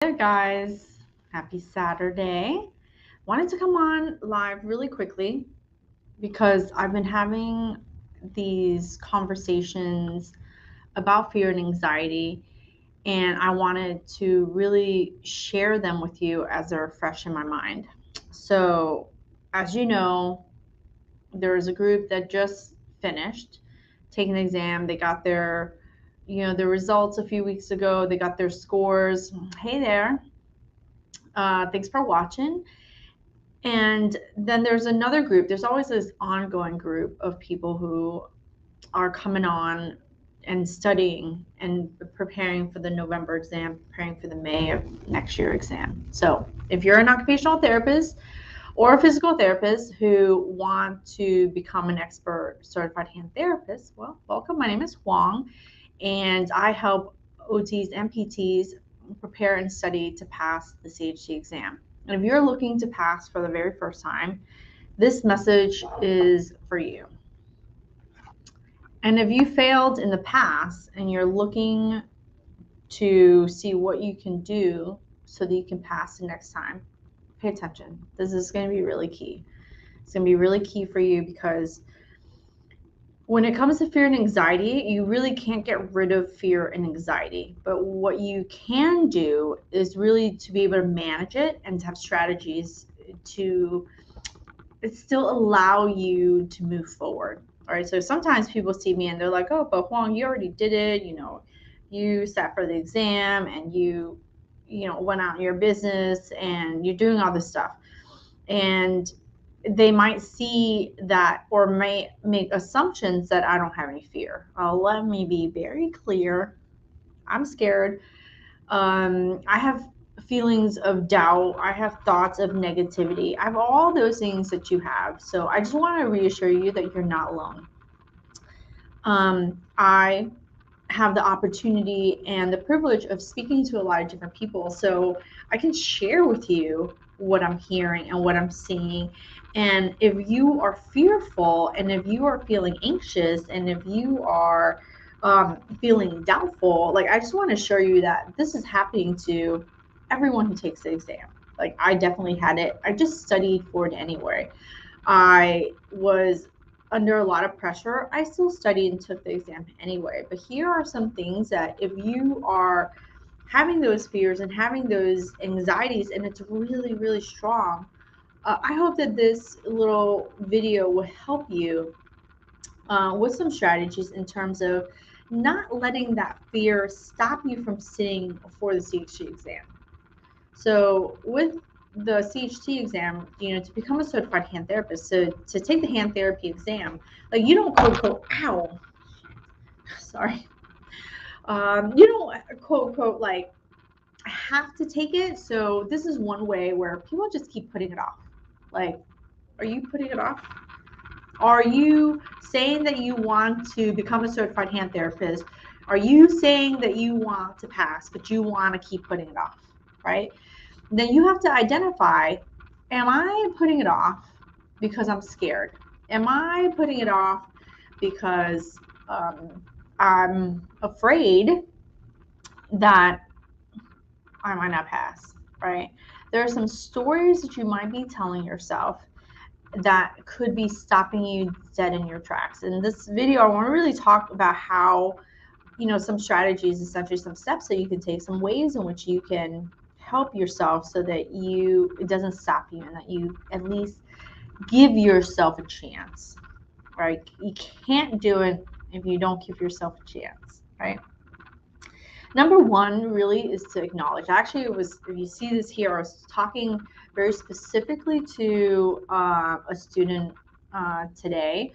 Hey guys, happy Saturday. Wanted to come on live really quickly because I've been having these conversations about fear and anxiety, and I wanted to really share them with you as they're fresh in my mind. So, as you know, there's a group that just finished taking the exam. They got their results a few weeks ago. They got their scores. Hey there. Thanks for watching. And then there's another group. There's always this ongoing group of people who are coming on and studying and preparing for the November exam, preparing for the May of next year exam. So if you're an occupational therapist or a physical therapist who want to become an expert certified hand therapist, well, welcome. My name is Huang, and I help OTs and PTs prepare and study to pass the CHT exam. And if you're looking to pass for the very first time, this message is for you. And if you failed in the past and you're looking to see what you can do so that you can pass the next time, pay attention. This is going to be really key. It's going to be really key for you because when it comes to fear and anxiety, you really can't get rid of fear and anxiety. But what you can do is really to be able to manage it and to have strategies to still allow you to move forward. All right. So sometimes people see me and they're like, oh, but Huang, you already did it. You sat for the exam and you went out in your business and you're doing all this stuff. And they might see that or may make assumptions that I don't have any fear. Let me be very clear. I'm scared. I have feelings of doubt. I have thoughts of negativity. I have all those things that you have. So I just want to reassure you that you're not alone. I have the opportunity and the privilege of speaking to a lot of different people. So I can share with you what I'm hearing and what I'm seeing. And if you are fearful and if you are feeling anxious and if you are feeling doubtful, like I just want to assure you that this is happening to everyone who takes the exam. Like I definitely had it. I just studied for it anyway. I was under a lot of pressure. I still studied and took the exam anyway. But here are some things that if you are having those fears and having those anxieties and it's really, really strong, I hope that this little video will help you with some strategies in terms of not letting that fear stop you from sitting for the CHT exam. So with the CHT exam, to become a certified hand therapist, so to take the hand therapy exam, like you don't quote, ow, sorry. You don't quote, like have to take it. So this is one way where people just keep putting it off. Like, are you putting it off? Are you saying that you want to become a certified hand therapist? Are you saying that you want to pass, but you want to keep putting it off, right? Then you have to identify, am I putting it off because I'm scared? Am I putting it off because I'm afraid that I might not pass, right? There are some stories that you might be telling yourself that could be stopping you dead in your tracks. In this video, I want to really talk about how, some strategies, essentially some steps that you can take, some ways in which you can help yourself so that it doesn't stop you and that you at least give yourself a chance, right? You can't do it if you don't give yourself a chance, right? Number one really is to acknowledge. Actually, if you see this here, I was talking very specifically to a student today.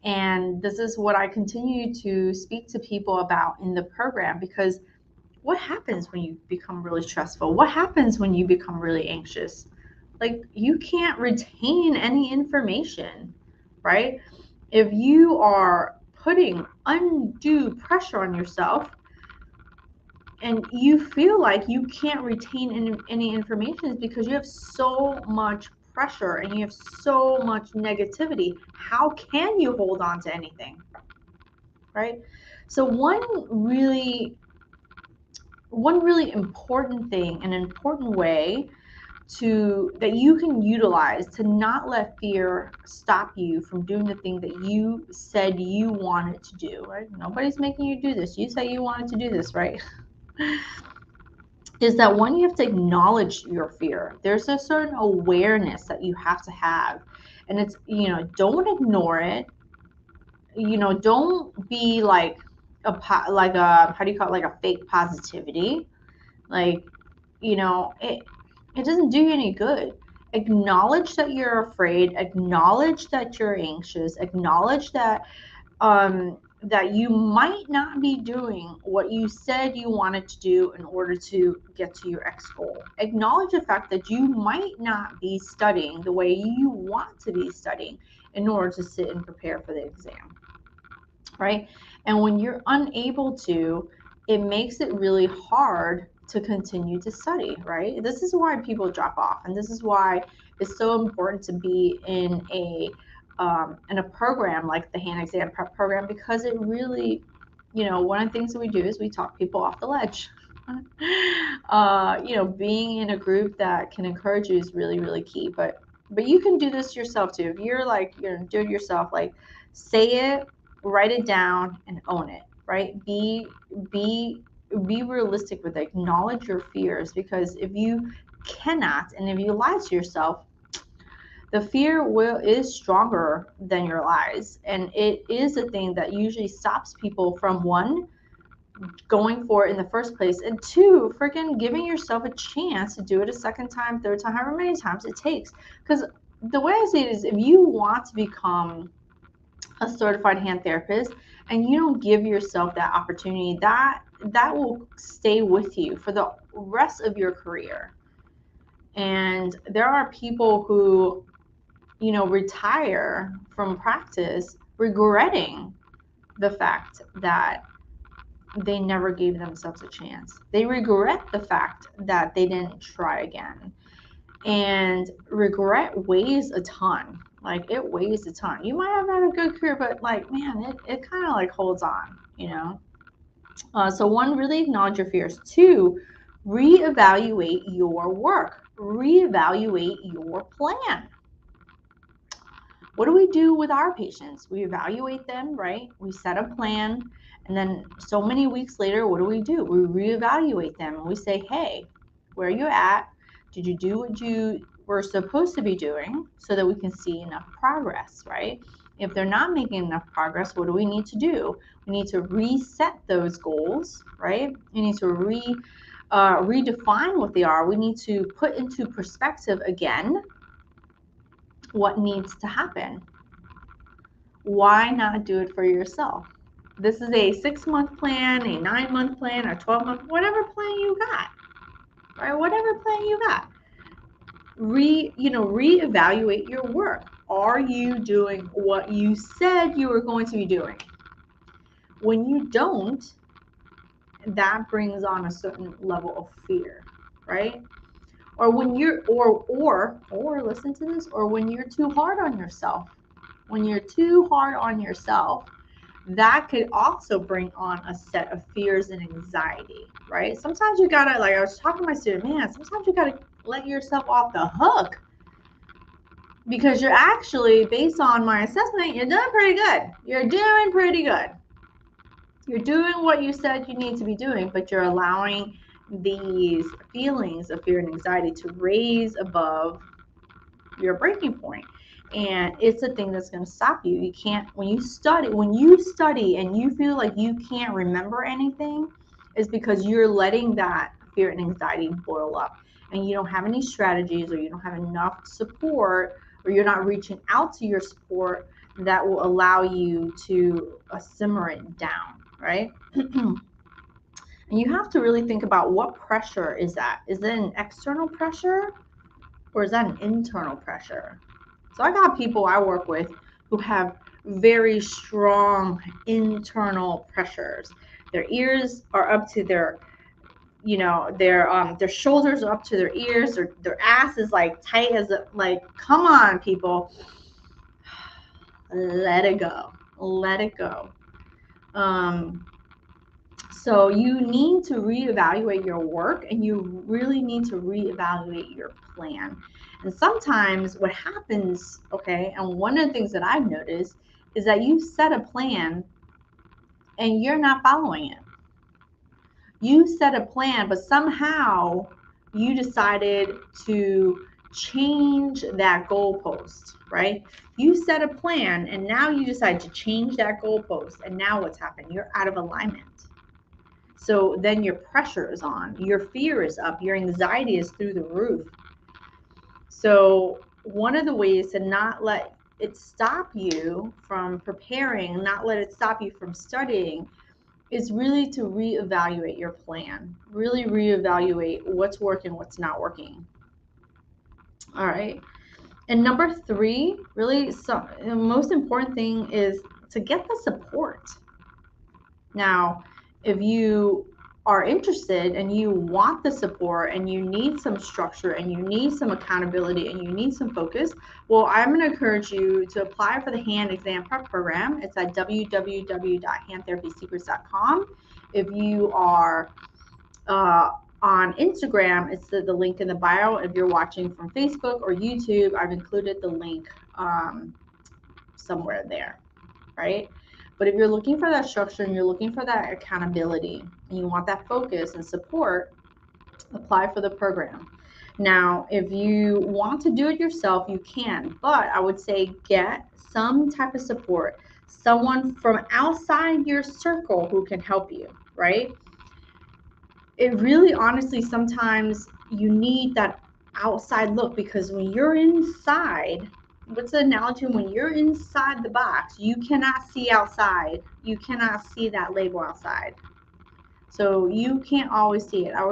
And this is what I continue to speak to people about in the program, because what happens when you become really stressful? What happens when you become really anxious? Like, you can't retain any information, right? If you are putting undue pressure on yourself and you feel like you can't retain any information, is because you have so much pressure and you have so much negativity. How can you hold on to anything, right? So one really one really important thing, an important way that you can utilize to not let fear stop you from doing the thing that you said you wanted to do, right? Nobody's making you do this. You say you wanted to do this, right? Is that one, you have to acknowledge your fear. There's a certain awareness that you have to have. And it's, don't ignore it. Don't be like how do you call it, like a fake positivity. Like, it doesn't do you any good. Acknowledge that you're afraid, acknowledge that you're anxious, acknowledge that you might not be doing what you said you wanted to do in order to get to your X goal. Acknowledge the fact that you might not be studying the way you want to be studying in order to sit and prepare for the exam, right? And when you're unable to, it makes it really hard to continue to study, right? This is why people drop off, and this is why it's so important to be in a program like the hand exam prep program, because it really, one of the things that we do is we talk people off the ledge. Being in a group that can encourage you is really, really key. But you can do this yourself too. If you're like, do it yourself, like say it, write it down, and own it, right? Be realistic with it. Acknowledge your fears, because if you cannot, and if you lie to yourself, the fear is stronger than your lies, and it is a thing that usually stops people from, one, going for it in the first place, and two, freaking giving yourself a chance to do it a second time, third time, however many times it takes. Because the way I see it is, if you want to become a certified hand therapist and you don't give yourself that opportunity, that will stay with you for the rest of your career. And there are people who, retire from practice regretting the fact that they never gave themselves a chance. They regret the fact that they didn't try again. And regret weighs a ton. Like, it weighs a ton. You might have had a good career, but like, man, it kind of like holds on. So one, really acknowledge your fears. Two, reevaluate your work. Reevaluate your plan. What do we do with our patients? We evaluate them, right? We set a plan, and then so many weeks later, what do? We reevaluate them, and we say, hey, where are you at? Did you do what you were supposed to be doing, so that we can see enough progress, right? If they're not making enough progress, what do we need to do? We need to reset those goals, right? We need to redefine what they are. We need to put into perspective again what needs to happen. Why not do it for yourself? This is a 6-month plan, a 9-month plan, a 12-month, whatever plan you got, right? Whatever plan you got. Reevaluate your work. Are you doing what you said you were going to be doing? When you don't, that brings on a certain level of fear, right? Or when you're, or listen to this, or when you're too hard on yourself. When you're too hard on yourself, that could also bring on a set of fears and anxiety, right? Sometimes you gotta, like I was talking to my student, man, sometimes you gotta let yourself off the hook, because you're actually, based on my assessment, you're doing pretty good. You're doing pretty good. You're doing what you said you need to be doing, but you're allowing these feelings of fear and anxiety to raise above your breaking point. And it's a thing that's going to stop you. You can't, when you study and you feel like you can't remember anything, is because you're letting that fear and anxiety boil up, and you don't have any strategies, or you don't have enough support, or you're not reaching out to your support that will allow you to simmer it down, right? And you have to really think about, what pressure is that? Is it an external pressure, or is that an internal pressure? So I got people I work with who have very strong internal pressures. Their ears are up to their, their shoulders are up to their ears, or their ass is like tight as like, come on, people. Let it go. Let it go. So you need to reevaluate your work, and you really need to reevaluate your plan. And sometimes what happens, okay, and one of the things that I've noticed is that you set a plan and you're not following it. You set a plan, but somehow you decided to change that goalpost, right? You set a plan and now you decide to change that goalpost. And now what's happened? You're out of alignment. So then your pressure is on, your fear is up, your anxiety is through the roof. So one of the ways to not let it stop you from preparing, not let it stop you from studying, is really to reevaluate your plan. Really reevaluate what's working, what's not working. All right. And number three, really, the most important thing is to get the support. Now, if you are interested and you want the support and you need some structure and you need some accountability and you need some focus, well, I'm going to encourage you to apply for the hand exam prep program. It's at www.handtherapysecrets.com. If you are on Instagram, it's the link in the bio. If you're watching from Facebook or YouTube, I've included the link somewhere there, right? But if you're looking for that structure and you're looking for that accountability and you want that focus and support, apply for the program. Now, if you want to do it yourself, you can, but I would say get some type of support, someone from outside your circle who can help you, right? It really, honestly, sometimes you need that outside look, because when you're inside, what's the analogy? When you're inside the box, you cannot see outside. You cannot see that label outside. So you can't always see it. I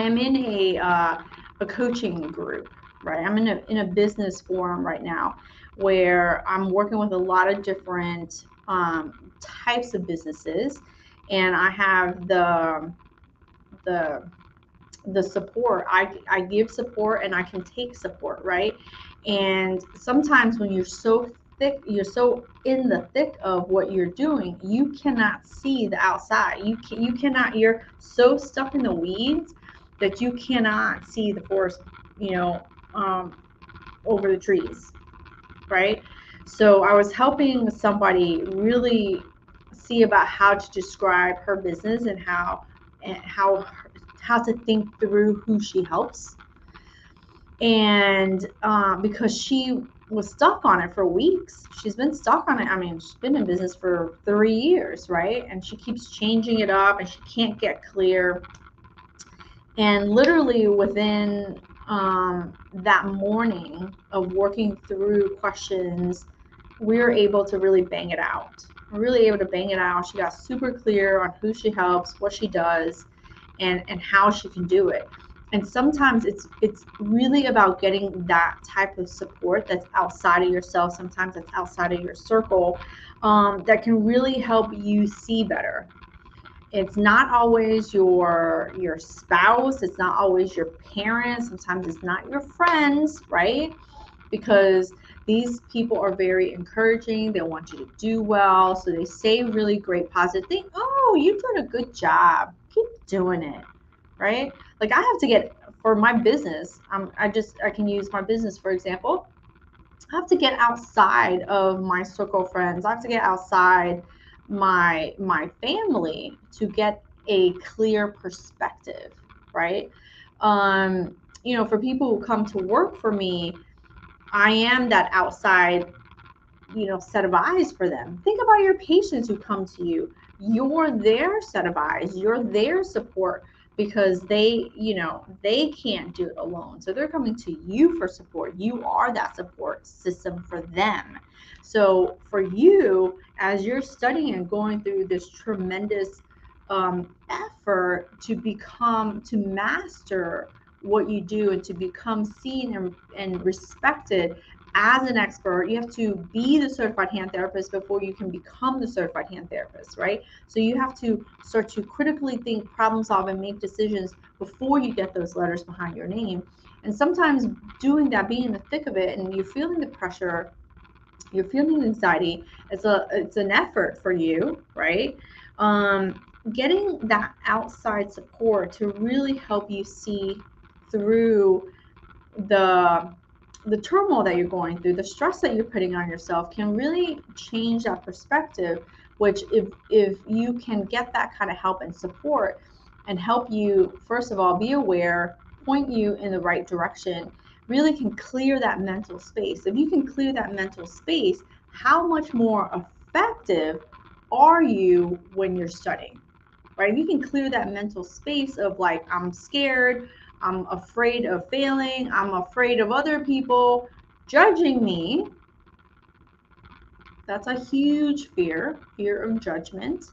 am in a coaching group, right? I'm in a business forum right now where I'm working with a lot of different types of businesses, and I have the support. I give support and I can take support, right? And sometimes when you're so in the thick of what you're doing, you cannot see the outside. You cannot. You're so stuck in the weeds that you cannot see the forest, over the trees, right? So I was helping somebody really see about how to describe her business and how to think through who she helps. And because she was stuck on it for weeks, she's been stuck on it. I mean, she's been in business for 3 years, right? And she keeps changing it up and she can't get clear. And literally within that morning of working through questions, we were able to really bang it out. We're really able to bang it out. She got super clear on who she helps, what she does, and how she can do it. And sometimes it's really about getting that type of support that's outside of yourself. Sometimes that's outside of your circle, that can really help you see better. It's not always your spouse. It's not always your parents. Sometimes it's not your friends, right? Because these people are very encouraging. They want you to do well. So they say really great positive things. Oh, you're doing a good job. Keep doing it, right? Like I have to get, for my business, I can use my business for example. I have to get outside of my circle of friends. I have to get outside my family to get a clear perspective, right? For people who come to work for me, I am that outside, set of eyes for them. Think about your patients who come to you. You're their set of eyes. You're their support, because they can't do it alone. So they're coming to you for support. You are that support system for them. So for you, as you're studying and going through this tremendous effort to master what you do and to become seen and respected as an expert, you have to be the certified hand therapist before you can become the certified hand therapist, right? So you have to start to critically think, problem solve, and make decisions before you get those letters behind your name. And sometimes doing that, being in the thick of it, and you're feeling the pressure, you're feeling anxiety, it's an effort for you, right? Getting that outside support to really help you see through the turmoil that you're going through, the stress that you're putting on yourself, can really change that perspective. Which, if you can get that kind of help and support, and help you, first of all, be aware, point you in the right direction, really can clear that mental space. If you can clear that mental space, how much more effective are you when you're studying? Right? If you can clear that mental space of like, I'm scared, I'm afraid of failing, I'm afraid of other people judging me. That's a huge fear of judgment.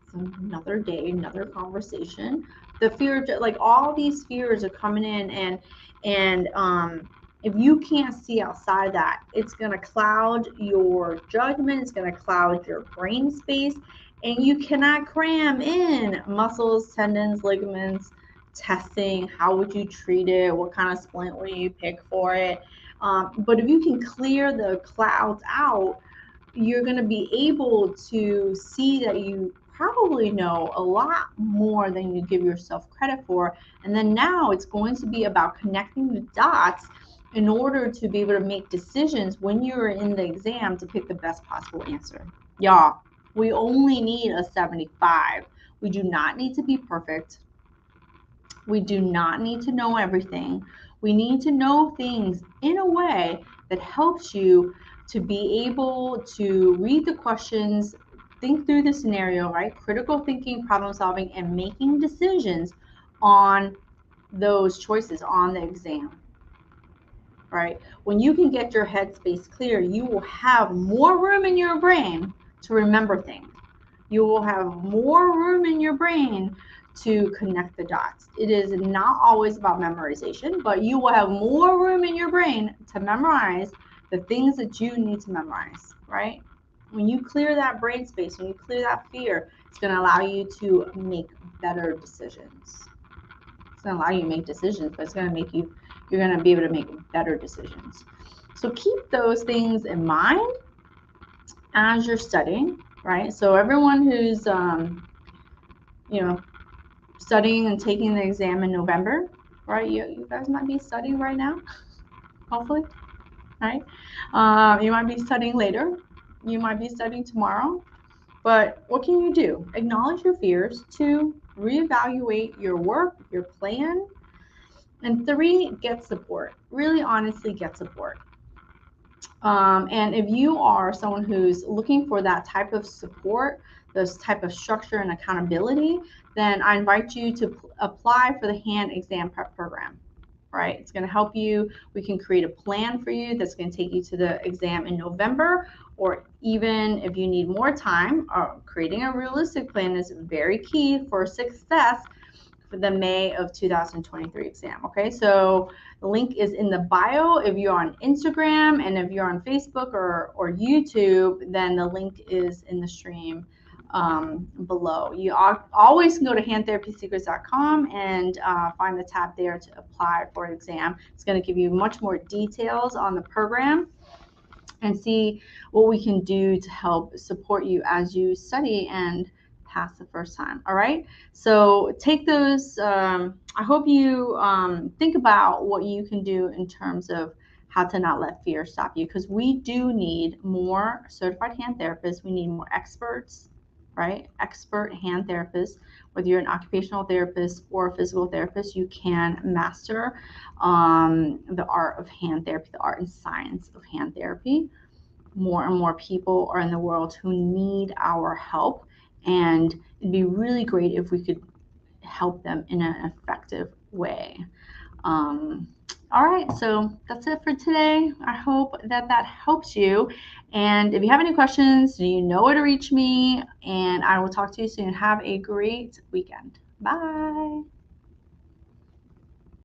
It's another day, another conversation. The fear of, like, all these fears are coming in, and if you can't see outside that, it's going to cloud your judgment, it's going to cloud your brain space, and you cannot cram in muscles, tendons, ligaments, testing. How would you treat it? What kind of splint would you pick for it? But if you can clear the clouds out, you're going to be able to see that you probably know a lot more than you give yourself credit for. And then now it's going to be about connecting the dots in order to be able to make decisions when you're in the exam to pick the best possible answer. Y'all, we only need a 75. We do not need to be perfect. We do not need to know everything. We need to know things in a way that helps you to be able to read the questions, think through the scenario, right? Critical thinking, problem solving, and making decisions on those choices on the exam, right? When you can get your headspace clear, you will have more room in your brain to remember things. You will have more room in your brain to connect the dots. It is not always about memorization, but you will have more room in your brain to memorize the things that you need to memorize, right? When you clear that brain space, when you clear that fear, it's going to allow you to make better decisions. It's going to allow you to make decisions, but it's going to make you, you're going to be able to make better decisions. So keep those things in mind as you're studying, right? So everyone who's, studying and taking the exam in November, right? You guys might be studying right now, hopefully, right? You might be studying later. You might be studying tomorrow. But what can you do? Acknowledge your fears. 2, reevaluate your work, your plan. And 3, get support. Really, honestly, get support. And if you are someone who's looking for that type of support, this type of structure and accountability, then I invite you to apply for the hand exam prep program, right? It's going to help you. We can create a plan for you that's going to take you to the exam in November, or even if you need more time, creating a realistic plan is very key for success for the May of 2023 exam. Okay, so the link is in the bio if you're on Instagram, and if you're on Facebook or YouTube, then the link is in the stream below. You always can go to handtherapysecrets.com and find the tab there to apply for an exam. It's going to give you much more details on the program and see what we can do to help support you as you study and pass the first time. All right, so take those. I hope you think about what you can do in terms of how to not let fear stop you, because we do need more certified hand therapists. We need more experts, right? Expert hand therapists. Whether you're an occupational therapist or a physical therapist, you can master the art of hand therapy, the art and science of hand therapy. More and more people are in the world who need our help, and it'd be really great if we could help them in an effective way. All right, so that's it for today. I hope that helps you. And if you have any questions, you know where to reach me, and I will talk to you soon. Have a great weekend. Bye.